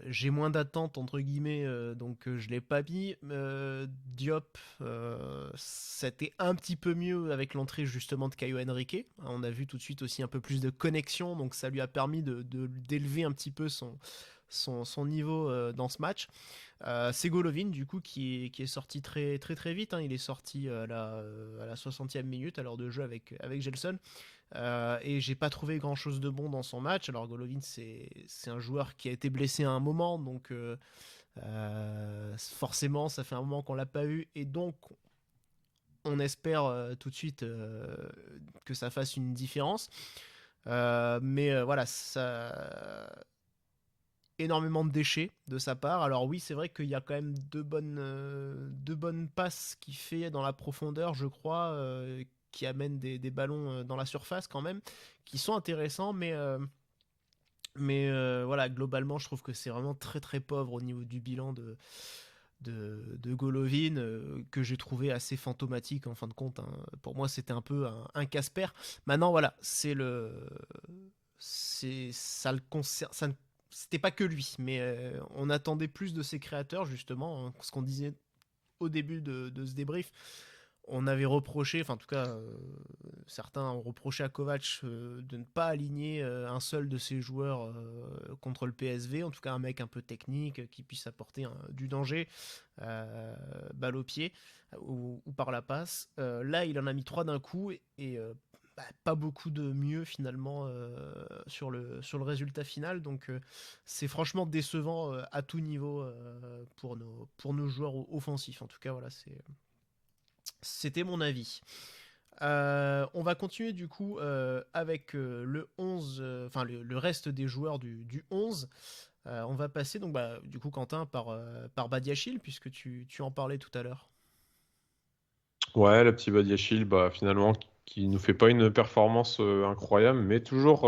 j'ai moins d'attentes entre guillemets, donc je l'ai pas mis. Diop, c'était un petit peu mieux avec l'entrée justement de Caio Henrique. On a vu tout de suite aussi un peu plus de connexion, donc ça lui a permis d'élever un petit peu son niveau dans ce match. C'est Golovin du coup qui est sorti très très très vite, hein. Il est sorti à la 60e minute à l'heure de jeu avec Gelson. Et j'ai pas trouvé grand chose de bon dans son match. Alors Golovin c'est un joueur qui a été blessé à un moment, donc forcément ça fait un moment qu'on l'a pas eu, et donc on espère tout de suite que ça fasse une différence. Mais voilà, ça énormément de déchets de sa part. Alors oui, c'est vrai qu'il y a quand même deux bonnes passes qu'il fait dans la profondeur, je crois, qui amènent des ballons dans la surface quand même, qui sont intéressants, mais voilà, globalement, je trouve que c'est vraiment très très pauvre au niveau du bilan de Golovin, que j'ai trouvé assez fantomatique en fin de compte, hein. Pour moi, c'était un peu un Casper. Maintenant, voilà, ça le concerne, c'était pas que lui, mais on attendait plus de ses créateurs, justement, hein, ce qu'on disait au début de ce débrief. On avait reproché, enfin en tout cas certains ont reproché à Kovac de ne pas aligner un seul de ses joueurs contre le PSV, en tout cas un mec un peu technique qui puisse apporter du danger, balle au pied ou par la passe. Là il en a mis 3 d'un coup et pas beaucoup de mieux finalement sur le résultat final, donc c'est franchement décevant à tout niveau pour nos joueurs offensifs. En tout cas voilà, c'était mon avis. On va continuer du coup avec le 11, enfin le reste des joueurs du 11. On va passer donc du coup Quentin par Badiachil, puisque tu en parlais tout à l'heure. Ouais, le petit Badiachil, finalement, qui nous fait pas une performance incroyable, mais toujours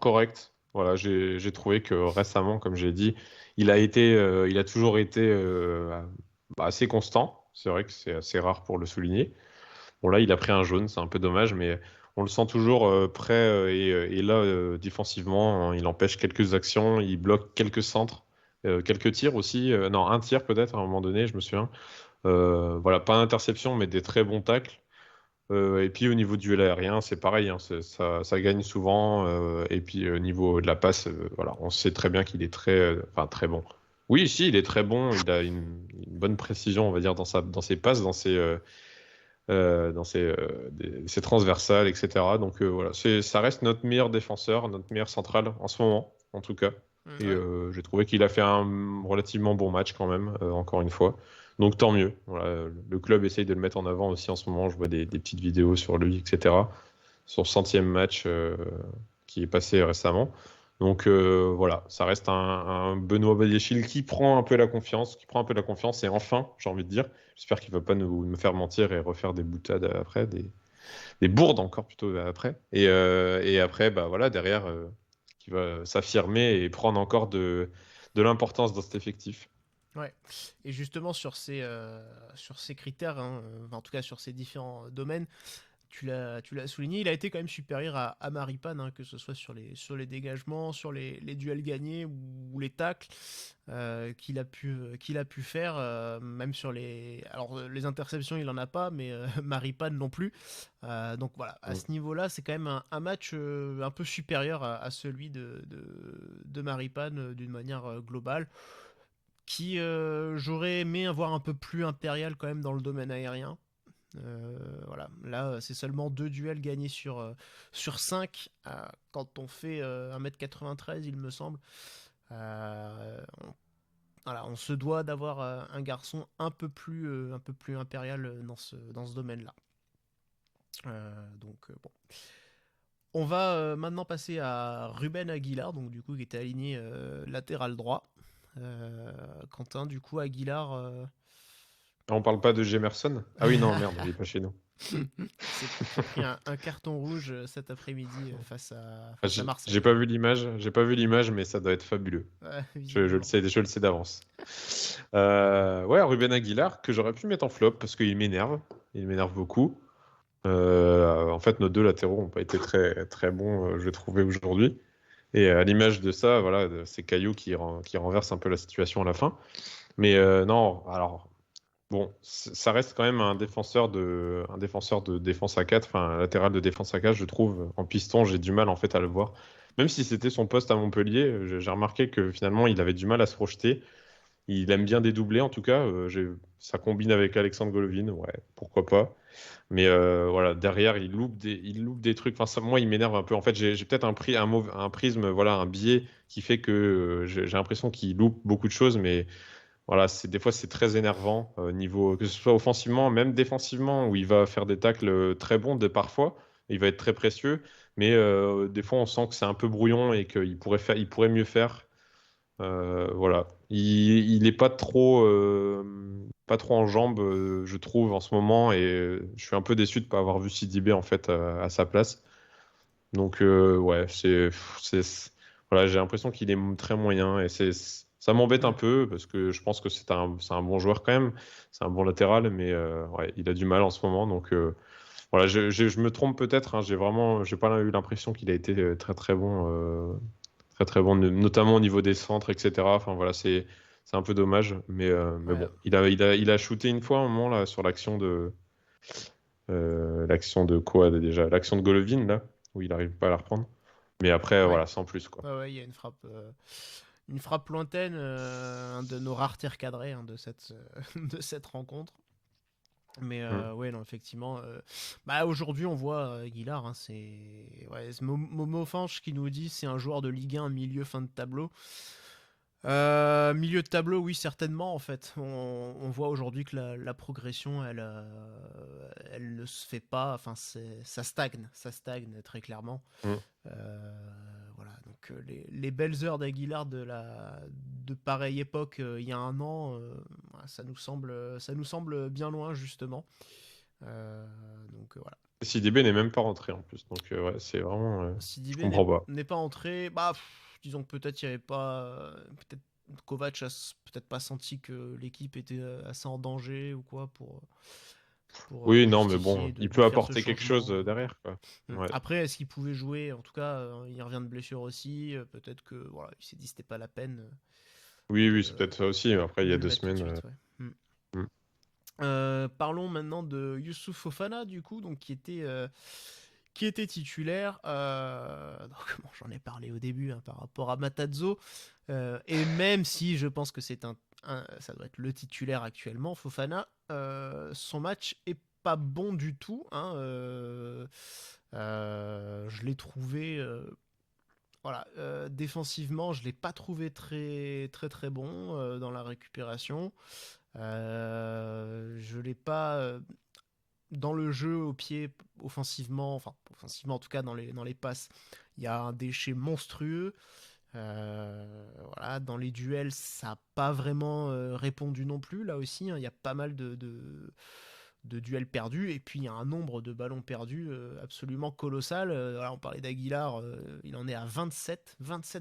correct. Voilà, j'ai trouvé que récemment, comme j'ai dit, il a toujours été assez constant. C'est vrai que c'est assez rare pour le souligner. Bon, là, il a pris un jaune, c'est un peu dommage, mais on le sent toujours prêt. Et là, défensivement, hein, il empêche quelques actions, il bloque quelques centres, quelques tirs aussi. Non, un tir peut-être à un moment donné, je me souviens. Voilà, pas d'interception, mais des très bons tacles. Et puis au niveau du duel aérien, c'est pareil, hein, ça gagne souvent. Et puis au niveau de la passe, voilà, on sait très bien qu'il est très bon. Oui, si, il est très bon. Il a une bonne précision, on va dire, dans ses passes, dans ses transversales, etc. Donc voilà, ça reste notre meilleur défenseur, notre meilleur central en ce moment, en tout cas. Et j'ai trouvé qu'il a fait un relativement bon match quand même, encore une fois. Donc tant mieux. Voilà, le club essaye de le mettre en avant aussi en ce moment. Je vois des petites vidéos sur lui, etc. Son 100e match qui est passé récemment. Donc voilà, ça reste un Benoît Badiachil qui prend un peu la confiance, et enfin, j'ai envie de dire, j'espère qu'il ne va pas nous faire mentir et refaire des boutades après, des bourdes encore plutôt après. Et après, voilà, derrière, qui va s'affirmer et prendre encore de l'importance dans cet effectif. Ouais, et justement sur ces critères, hein, en tout cas sur ces différents domaines, tu l'as souligné, il a été quand même supérieur à Maripane, hein, que ce soit sur les dégagements, sur les duels gagnés ou les tacles qu'il a pu faire, même sur les interceptions il en a pas, mais Maripane non plus. Donc voilà, à ce niveau-là, c'est quand même un match un peu supérieur à celui de Maripane d'une manière globale, qui j'aurais aimé avoir un peu plus impérial quand même dans le domaine aérien. Voilà, là c'est seulement 2 duels gagnés sur 5 quand on fait 1m93 il me semble. Voilà, on se doit d'avoir un garçon un peu plus impérial dans ce domaine-là. Donc bon. On va maintenant passer à Ruben Aguilar, donc du coup qui était aligné latéral droit. Quentin, du coup Aguilar... On parle pas de Jemerson? Ah oui, non, merde, il est pas chez nous. C'est pris un carton rouge cet après-midi face à Marseille. J'ai pas vu l'image, mais ça doit être fabuleux. Ouais, je le sais d'avance. Ouais, Ruben Aguilar, que j'aurais pu mettre en flop parce qu'il m'énerve. Il m'énerve beaucoup. En fait, nos 2 latéraux n'ont pas été très, très bons, je trouvais, aujourd'hui. Et à l'image de ça, voilà, c'est Caillou qui renverse un peu la situation à la fin. Mais non, alors... Bon, ça reste quand même un défenseur de défense à 4, enfin un latéral de défense à 4, je trouve. En piston, j'ai du mal en fait à le voir. Même si c'était son poste à Montpellier, j'ai remarqué que finalement, il avait du mal à se projeter. Il aime bien dédoubler, en tout cas. Ça combine avec Alexandre Golovin, ouais, pourquoi pas. Mais voilà, derrière, il loupe des trucs. Enfin, moi, il m'énerve un peu. En fait, j'ai peut-être un prisme, voilà, un biais qui fait que j'ai l'impression qu'il loupe beaucoup de choses. Mais voilà, des fois, c'est très énervant, niveau, que ce soit offensivement, même défensivement, où il va faire des tacles très bons parfois. Il va être très précieux. Mais des fois, on sent que c'est un peu brouillon et il pourrait mieux faire. Voilà. Il est pas trop en jambes, je trouve, en ce moment, et je suis un peu déçu de ne pas avoir vu Sidibé en fait à sa place. Donc ouais, voilà, j'ai l'impression qu'il est très moyen et ça m'embête un peu parce que je pense que c'est un bon joueur quand même, c'est un bon latéral, mais ouais, il a du mal en ce moment. Donc voilà, je me trompe peut-être, hein, j'ai pas eu l'impression qu'il a été très très bon. Très très bon, notamment au niveau des centres, etc. Enfin voilà, c'est un peu dommage, mais Ouais. bon, il a shooté une fois à un moment là sur l'action de quoi déjà, l'action de Golovin là, où il n'arrive pas à la reprendre. Mais après, Ouais. voilà, sans plus quoi. Ouais, il y a une frappe lointaine, un de nos rares tirs cadrés hein, de cette rencontre. Mais Mm. ouais, non, effectivement. Bah, aujourd'hui, on voit Aguilar. Hein, c'est Momo Fanch qui nous dit c'est un joueur de Ligue 1 milieu fin de tableau. Milieu de tableau, oui, certainement. En fait, on voit aujourd'hui que la progression, elle ne se fait pas. Enfin, ça stagne très clairement. Mm. Voilà, donc les belles heures d'Aguilar de pareille époque il y a un an, ça nous semble bien loin justement. Donc voilà. Sidibé n'est même pas rentré en plus, donc ouais, c'est vraiment, je Sidibé comprends pas. n'est pas entré, bah disons que peut-être il y avait pas, peut-être Kovac a peut-être pas senti que l'équipe était assez en danger ou quoi Oui, pour non, mais justifier bon, de il peut faire ce apporter quelque chose changement. derrière quoi. Ouais. Après, est-ce qu'il pouvait jouer? En tout cas, il revient de blessure aussi. Peut-être que voilà, il s'est dit que c'était pas la peine Oui, oui, de, c'est peut-être ça aussi. Après, il y de a le deux mettre tout de semaines. suite. Ouais. Mm. Parlons maintenant de Youssouf Fofana, du coup, donc qui était titulaire. Donc, bon, j'en ai parlé au début hein, par rapport à Matarazzo. Et même si je pense que ça doit être le titulaire actuellement, Fofana, son match est pas bon du tout. Hein, je l'ai trouvé. Voilà, défensivement, je l'ai pas trouvé très très très bon dans la récupération. Je l'ai pas dans le jeu au pied offensivement en tout cas dans les passes. Il y a un déchet monstrueux. Voilà, dans les duels, ça n'a pas vraiment répondu non plus. Là aussi, hein, il y a pas mal de duels perdus et puis il y a un nombre de ballons perdus absolument colossal. Voilà, on parlait d'Aguilar, il en est à 27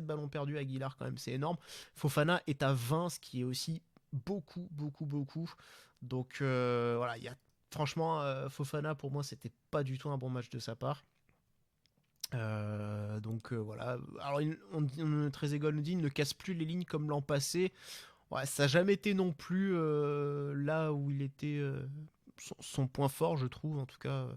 ballons perdus. Aguilar quand même, c'est énorme. Fofana est à 20, ce qui est aussi beaucoup. Donc voilà, franchement Fofana pour moi c'était pas du tout un bon match de sa part. Donc voilà. Alors Trezeguet nous dit il ne casse plus les lignes comme l'an passé. Ouais, ça n'a jamais été non plus là où il était son point fort, je trouve en tout cas.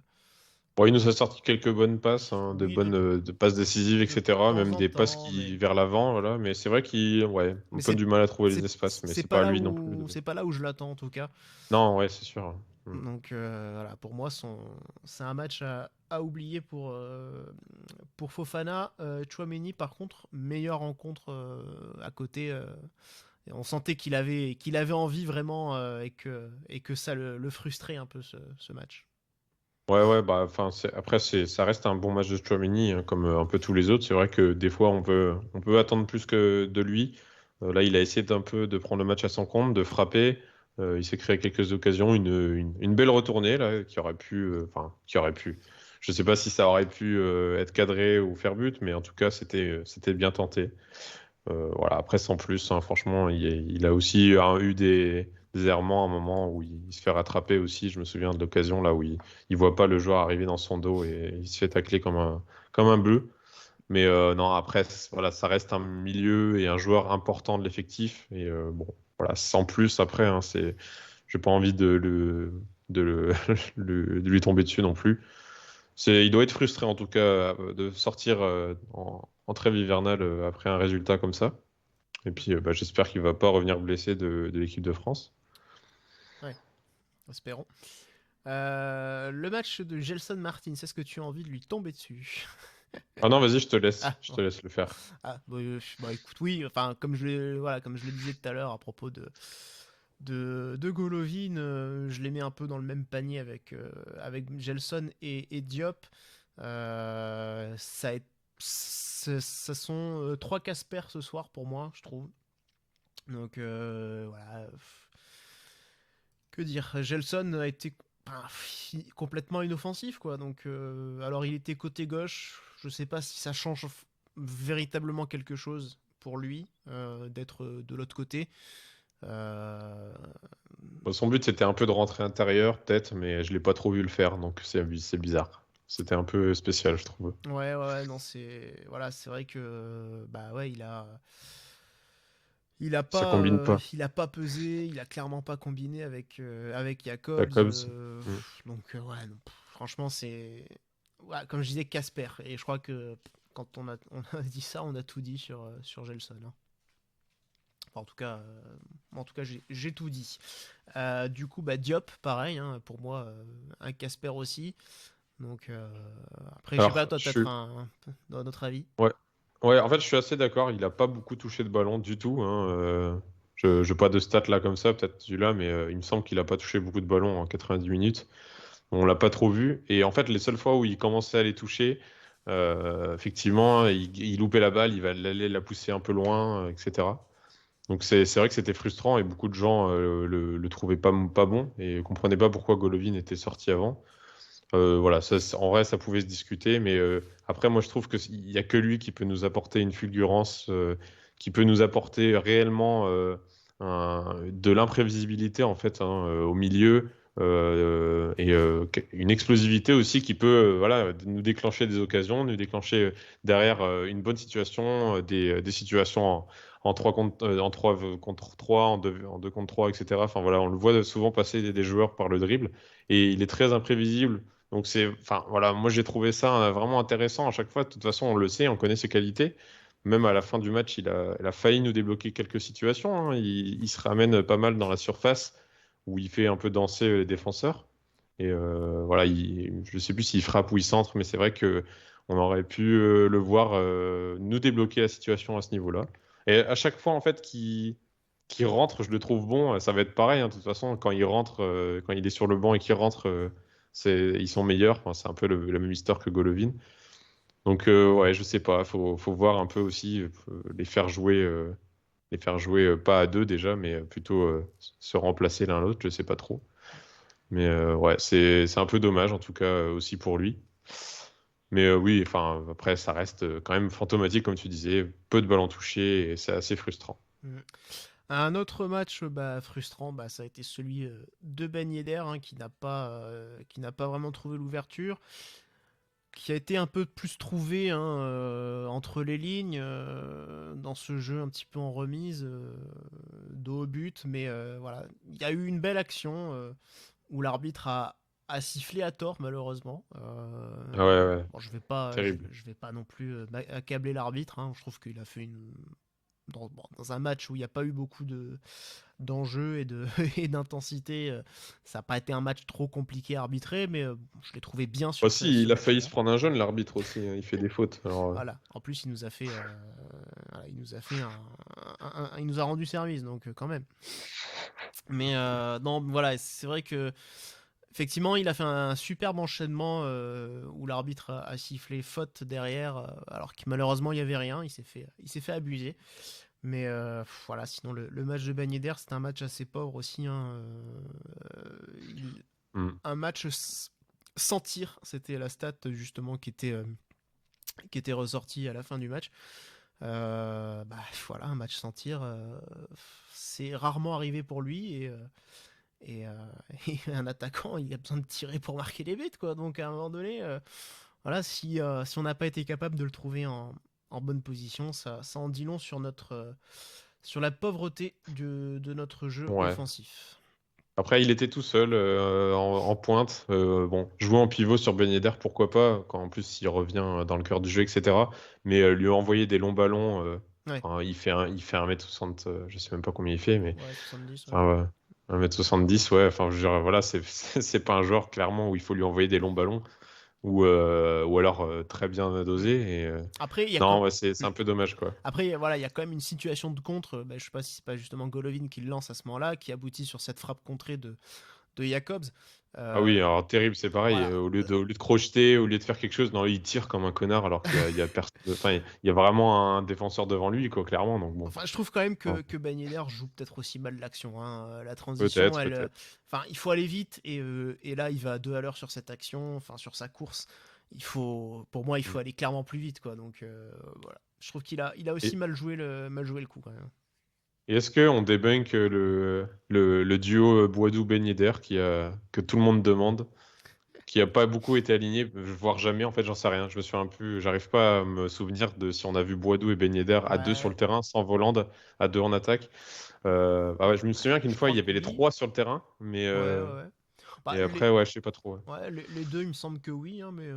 Bon, il nous a sorti quelques bonnes passes, hein, de Oui, bonnes de passes décisives, de etc. temps Même en des passes temps, qui vers l'avant, voilà. Mais c'est vrai qu'il, ouais, un mais peu du mal à trouver les c'est espaces, mais c'est c'est pas pas là lui non plus. où c'est pas là où je l'attends en tout cas. Non, ouais, c'est sûr. Donc voilà, pour moi c'est un match à oublier pour Fofana. Tchouaméni par contre meilleure rencontre à côté. Et on sentait qu'il avait envie vraiment et que ça le frustrait un peu ce match. Ouais, bah, enfin, après, ça reste un bon match de Tchouaméni, hein, comme un peu tous les autres. C'est vrai que des fois, on peut attendre plus que de lui. Là, il a essayé d'un peu de prendre le match à son compte, de frapper. Il s'est créé quelques occasions, une belle retournée là, qui aurait pu. Je sais pas si ça aurait pu être cadré ou faire but, mais en tout cas, c'était bien tenté. Voilà, après, sans plus, hein, franchement, il a aussi eu des errements à un moment où il se fait rattraper aussi. Je me souviens de l'occasion là où il voit pas le joueur arriver dans son dos et il se fait tacler comme un bleu. Mais non, après, voilà, ça reste un milieu et un joueur important de l'effectif. Et bon, voilà, sans plus, après, hein, j'ai pas envie de lui tomber dessus non plus. Il doit être frustré en tout cas de sortir en trêve hivernale après un résultat comme ça. Et puis j'espère qu'il va pas revenir blessé de l'équipe de France. Espérons. Le match de Gelson Martins, est-ce que tu as envie de lui tomber dessus? Ah non, vas-y, je te laisse. Ah, Je te laisse le faire. Ah, bah, écoute, oui, enfin, comme je le disais tout à l'heure à propos de Golovin, je les mets un peu dans le même panier avec Gelson et Diop. Ça sont 3 Casper ce soir pour moi, je trouve. Donc voilà. Que dire, Gelson a été complètement inoffensif, quoi. Donc, alors il était côté gauche. Je sais pas si ça change véritablement quelque chose pour lui d'être de l'autre côté. Son but, c'était un peu de rentrer intérieur, peut-être, mais je l'ai pas trop vu le faire, donc c'est bizarre. C'était un peu spécial, je trouve. Ouais, non, c'est vrai que bah ouais, Ça combine pas. il a pas pesé, il a clairement pas combiné avec Jacobs. Donc ouais, non, franchement c'est comme je disais Casper, et je crois que quand on a dit ça, on a tout dit sur Gelson. Hein. Enfin, en tout cas, j'ai tout dit. Du coup, bah Diop, pareil, hein, pour moi, un Casper aussi. Donc après, je sais pas, toi, peut-être dans notre avis. Ouais, en fait, je suis assez d'accord. Il a pas beaucoup touché de ballon du tout. Hein. Je n'ai pas de stats là comme ça, peut-être celui-là, mais il me semble qu'il a pas touché beaucoup de ballons en 90 minutes. On l'a pas trop vu. Et en fait, les seules fois où il commençait à les toucher, effectivement, il loupait la balle, il va aller la pousser un peu loin, etc. Donc c'est vrai que c'était frustrant et beaucoup de gens le trouvaient pas bon et comprenaient pas pourquoi Golovin était sorti avant. Voilà, en vrai, ça pouvait se discuter, mais après, moi, je trouve qu'il n'y a que lui qui peut nous apporter une fulgurance, qui peut nous apporter réellement de l'imprévisibilité, en fait, hein, au milieu, et une explosivité aussi qui peut voilà, nous déclencher des occasions, nous déclencher derrière une bonne situation, des situations en 3 contre 3, en 2 contre 3, etc. Enfin, voilà, on le voit souvent passer des joueurs par le dribble, et il est très imprévisible. Donc enfin voilà, moi j'ai trouvé ça vraiment intéressant à chaque fois. De toute façon, on le sait, on connaît ses qualités. Même à la fin du match, il a failli nous débloquer quelques situations. Hein. Il se ramène pas mal dans la surface où il fait un peu danser les défenseurs. Et voilà, je sais plus s'il frappe ou il centre, mais c'est vrai que on aurait pu le voir nous débloquer la situation à ce niveau-là. Et à chaque fois en fait qu'il rentre, je le trouve bon. Ça va être pareil. Hein, de toute façon, quand il rentre, quand il est sur le banc et qu'il rentre. Ils sont meilleurs, enfin, c'est un peu la même histoire que Golovin. Donc ouais, je sais pas, faut voir un peu aussi les faire jouer pas à deux déjà, mais plutôt se remplacer l'un l'autre, je sais pas trop. Mais ouais, c'est un peu dommage en tout cas aussi pour lui. Mais oui, enfin après ça reste quand même fantomatique comme tu disais, peu de ballons touchés et c'est assez frustrant. Un autre match frustrant, ça a été celui de Ben Yedder, hein, qui n'a pas vraiment trouvé l'ouverture, qui a été un peu plus trouvé entre les lignes dans ce jeu un petit peu en remise, dos au but, mais voilà, il y a eu une belle action où l'arbitre a sifflé à tort malheureusement. Ouais. Bon, je vais pas non plus accabler l'arbitre, hein, je trouve qu'il a fait dans un match où il n'y a pas eu beaucoup d'enjeux et d'intensité, ça n'a pas été un match trop compliqué à arbitrer, mais je l'ai trouvé bien sur Aussi, il a failli se prendre un jaune, l'arbitre aussi, hein, il fait des fautes. Alors, voilà. En plus, il nous a fait, il nous a rendu service, donc quand même. Mais non, voilà, c'est vrai que effectivement, il a fait un superbe enchaînement où l'arbitre a sifflé faute derrière, alors que malheureusement il n'y avait rien. Il s'est fait abuser. Mais voilà, sinon le match de Ben Yedder, c'était un match assez pauvre aussi. Hein, un match sans tir, c'était la stat justement qui était ressortie à la fin du match. Voilà, un match sans tir, c'est rarement arrivé pour lui et un attaquant, il a besoin de tirer pour marquer les buts, quoi. Donc à un moment donné, voilà, si on n'a pas été capable de le trouver en bonne position, ça en dit long sur la pauvreté de notre jeu offensif. Après, il était tout seul en pointe. Bon, jouer en pivot sur Ben Yedder, pourquoi pas, quand en plus il revient dans le cœur du jeu, etc. Mais lui envoyer des longs ballons, Ouais, enfin, il fait 1m60, je sais même pas combien il fait, mais ouais, 70, ouais. enfin, ouais, 1m70, ouais. Enfin, je veux dire, voilà, c'est pas un joueur clairement où il faut lui envoyer des longs ballons ou alors très bien Mm. dosé. Après, il y a Non, quand... ouais, c'est un peu dommage, quoi. Après, voilà, il y a quand même une situation de contre. Je sais pas si c'est pas justement Golovin qui le lance à ce moment-là, qui aboutit sur cette frappe contrée de Jacobs. Ah oui, Euh, alors terrible, c'est pareil. voilà. Au lieu de crocheter, au lieu de faire quelque chose, non, il tire comme un connard alors qu'il y a personne. Enfin, il y a vraiment un défenseur devant lui, quoi, clairement. Donc bon, Enfin, je trouve quand même non, que Ben Yedder joue peut-être aussi mal l'action, hein. La transition, peut-être, peut-être. enfin, il faut aller vite et là, il va à 2 à l'heure sur cette action, enfin sur sa course. Pour moi, il faut Mm. aller clairement plus vite, quoi. Donc voilà, je trouve qu'il a aussi Et, mal joué le coup quand même. et est-ce qu'on débunk le duo Boadou-Ben Yedder que tout le monde demande, qui a pas beaucoup été aligné, voire jamais, en fait, j'en sais rien. J'arrive pas à me souvenir de si on a vu Boadou et Ben Yedder à deux sur Ouais, le terrain, sans Volande, à deux en attaque. Ah ouais, je me souviens qu'une je fois, crois il y que avait les oui. trois sur le terrain, Ouais, ouais, ouais. Bah, et après, ouais, je sais pas trop. Ouais. les deux, il me semble que oui, hein, mais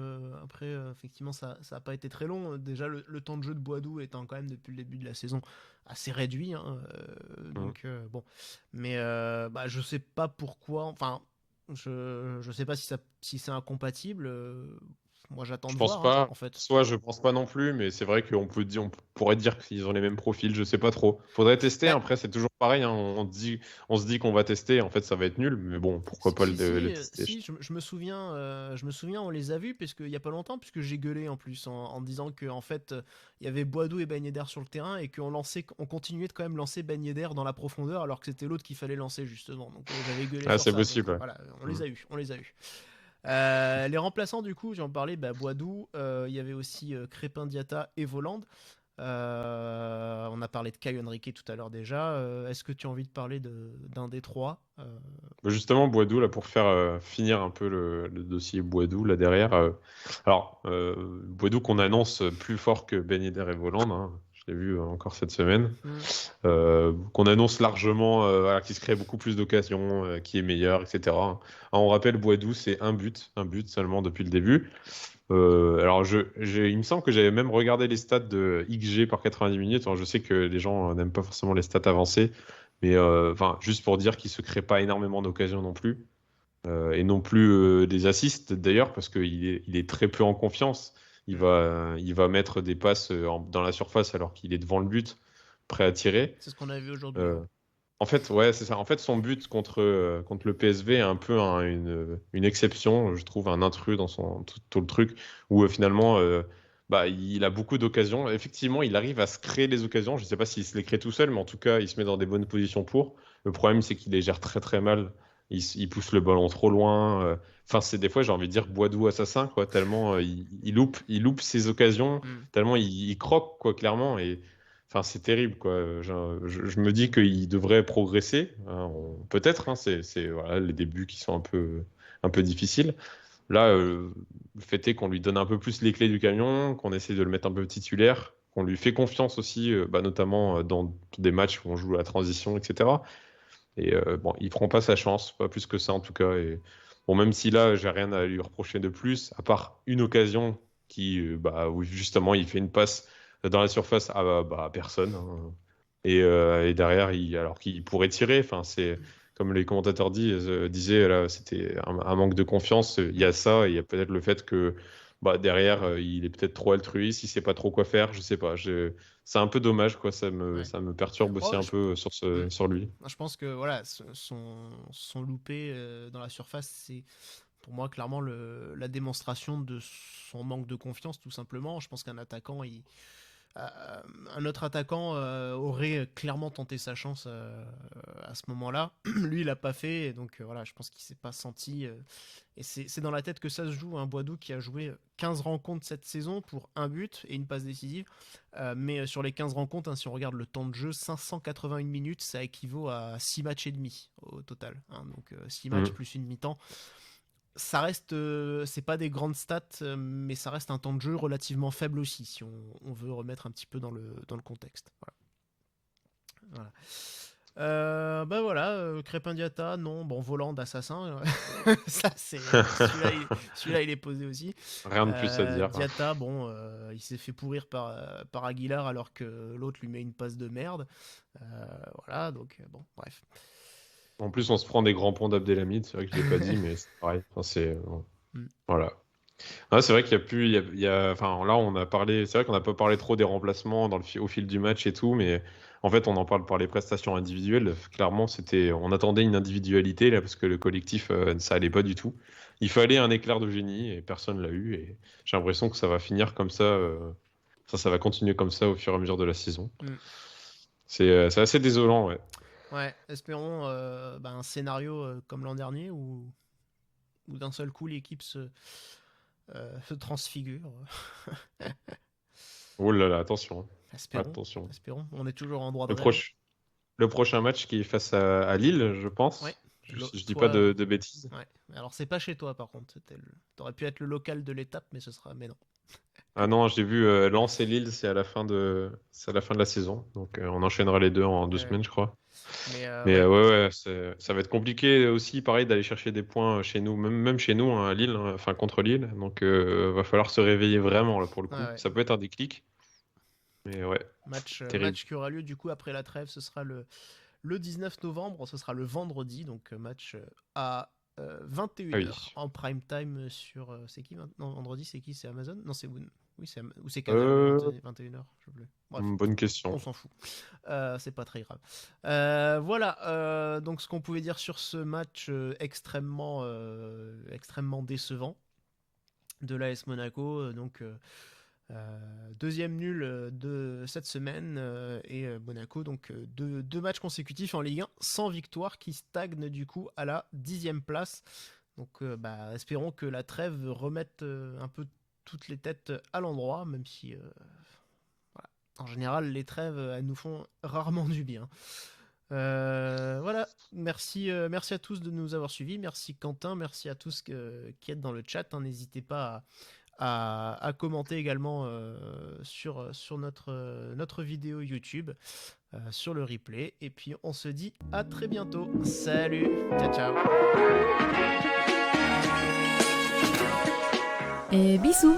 après, effectivement, ça a pas été très long. Déjà, le temps de jeu de Boadou étant quand même depuis le début de la saison assez réduit, hein, Mm. donc bon. Mais bah, je sais pas pourquoi. Enfin, je sais pas si c'est incompatible. Moi, j'attends Je de pense voir, hein, pas. en fait. Soit je pense pas non plus, mais c'est vrai on pourrait dire qu'ils ont les mêmes profils. Je sais pas trop. Faudrait tester. Bah, Après, c'est toujours pareil, hein. On se dit qu'on va tester. En fait, ça va être nul. Mais bon, pourquoi pas le tester. si, je me souviens, on les a vus, puisque, il y a pas longtemps, puisque j'ai gueulé en plus, en disant que en fait, il y avait Boadou et Ben Yedder sur le terrain, et on continuait de quand même lancer Ben Yedder dans la profondeur, alors que c'était l'autre qu'il fallait lancer, justement. Donc j'avais gueulé Ah, sur c'est ça, donc possible. Ouais. voilà, Mm. on les a eu. Les remplaçants, du coup, j'en parlais, bah, Boadou, il y avait aussi Crépin Diatta et Voland. On a parlé de Caio Henrique tout à l'heure déjà. Est-ce que tu as envie de parler d'un des trois? Bah, justement, Boadou, là, pour faire finir un peu le dossier Boadou, là derrière. Alors, Boadou qu'on annonce plus fort que Ben Yedder et Voland, hein. Je l'ai vu encore cette semaine. Hmm. Qu'on annonce largement, voilà, qui se crée beaucoup plus d'occasions, qui est meilleur, etc. Alors, on rappelle, Boadou, c'est un but seulement depuis le début. Alors, il me semble que j'avais même regardé les stats de XG par 90 minutes. Alors, je sais que les gens n'aiment pas forcément les stats avancées, mais enfin, juste pour dire qu'il se crée pas énormément d'occasions non plus. Et non plus des assists d'ailleurs, parce il est très peu en confiance. Hmm. Il va mettre des passes dans la surface alors qu'il est devant le but, prêt à tirer. C'est ce qu'on a vu aujourd'hui, Euh, ouais. En fait, ouais, c'est ça. En fait, son but contre le PSV est un peu une exception, je trouve, un intrus dans tout le truc, où finalement, bah, il a beaucoup d'occasions. Effectivement, il arrive à se créer les occasions. Je ne sais pas s'il se les crée tout seul, mais en tout cas, il se met dans des bonnes positions pour. Le problème, c'est qu'il les gère très très mal. Il pousse le ballon trop loin. Enfin, c'est des fois, j'ai envie de dire Boadou assassin, quoi, tellement il loupe ses occasions, Hmm. tellement il croque, quoi, clairement. Et enfin, c'est terrible, quoi. Je me dis qu'il devrait progresser, hein, peut-être, hein, voilà, les débuts qui sont un peu difficiles. Là, le fait est qu'on lui donne un peu plus les clés du camion, qu'on essaie de le mettre un peu titulaire, qu'on lui fait confiance aussi, bah, notamment dans des matchs où on joue à la transition, etc. Et bon, il prend pas sa chance, pas plus que ça en tout cas. Et bon, même si là, j'ai rien à lui reprocher de plus, à part une occasion bah, où justement il fait une passe dans la surface à personne, hein. Et derrière, alors qu'il pourrait tirer, enfin, c'est comme les commentateurs disaient, là, c'était un manque de confiance. Il y a ça, et il y a peut-être le fait que bah, derrière, il est peut-être trop altruiste, il sait pas trop quoi faire, je sais pas. C'est un peu dommage, quoi. Ouais. Ça me perturbe aussi Oh, un peu hmm. sur lui. Je pense que voilà, son loupé dans la surface, c'est pour moi clairement la démonstration de son manque de confiance, tout simplement. Je pense qu'un attaquant, euh, un autre attaquant aurait clairement tenté sa chance à ce moment-là. Lui, il l'a pas fait, et donc voilà, je pense qu'il s'est pas senti. Et c'est dans la tête que ça se joue. Un Boadou qui a joué 15 rencontres cette saison pour un but et une passe décisive. Mais sur les 15 rencontres, hein, si on regarde le temps de jeu, 581 minutes, ça équivaut à 6 matchs et demi au total, hein. Donc 6 matchs Mm. plus une mi-temps. Ça reste, c'est pas des grandes stats, mais ça reste un temps de jeu relativement faible aussi, si on veut remettre un petit peu dans le contexte. Voilà. Voilà. Bah voilà, Crépin Diatta, non, bon, volant d'assassin, ça c'est celui-là il est posé aussi. Rien de plus à dire. Diatta, bon, il s'est fait pourrir par Aguilar alors que l'autre lui met une passe de merde. Voilà, donc bon, bref. En plus, on se prend des grands ponts d'Abdelhamid, c'est vrai que je l'ai pas dit, mais c'est pareil. Enfin, voilà. Ah, c'est vrai qu'il y a plus, enfin, là, on a parlé, c'est vrai qu'on n'a pas parlé trop des remplacements au fil du match et tout, mais en fait, on en parle par les prestations individuelles. Clairement, on attendait une individualité là, parce que le collectif, ça allait pas du tout. Il fallait un éclair de génie et personne l'a eu. Et j'ai l'impression que ça va finir comme ça, ça va continuer comme ça au fur et à mesure de la saison. C'est assez désolant, ouais. Ouais, espérons un scénario comme l'an dernier où d'un seul coup l'équipe se transfigure. Oh là là, attention. Espérons. On est toujours en droit de Le prochain match qui est face à Lille, je pense. Ouais. Je dis pas de bêtises. Ouais. Alors c'est pas chez toi par contre. T'aurais pu être le local de l'étape, mais non. Ah non, j'ai vu Lens et Lille, c'est à la fin de la saison. Donc on enchaînera les deux en 2 semaines, je crois. Mais ouais, ça va être compliqué aussi, pareil, d'aller chercher des points chez nous, même chez nous, à Lille, enfin contre Lille. Donc va falloir se réveiller vraiment là pour le coup. Ouais. Ça peut être un déclic. Mais ouais. Match qui aura lieu du coup après la trêve, ce sera le 19 novembre, ce sera le vendredi, donc match à 21h en prime time sur. C'est qui maintenant vendredi? C'est qui? C'est Amazon? Non, c'est Boon. Oui, ou c'est Canal 21h, je sais plus. Bref, bonne question. On s'en fout. C'est pas très grave. Voilà, donc ce qu'on pouvait dire sur ce match extrêmement décevant de l'AS Monaco. Donc deuxième nul de cette semaine et Monaco donc deux matchs consécutifs en Ligue 1 sans victoire qui stagne du coup à la 10e place. Donc espérons que la trêve remette un peu toutes les têtes à l'endroit, même si voilà. En général les trêves elles nous font rarement du bien. Voilà, merci à tous de nous avoir suivis, merci Quentin, merci à tous qui êtes dans le chat, n'hésitez pas à commenter également sur notre vidéo YouTube, sur le replay, et puis on se dit à très bientôt. Salut, ciao. Et bisous.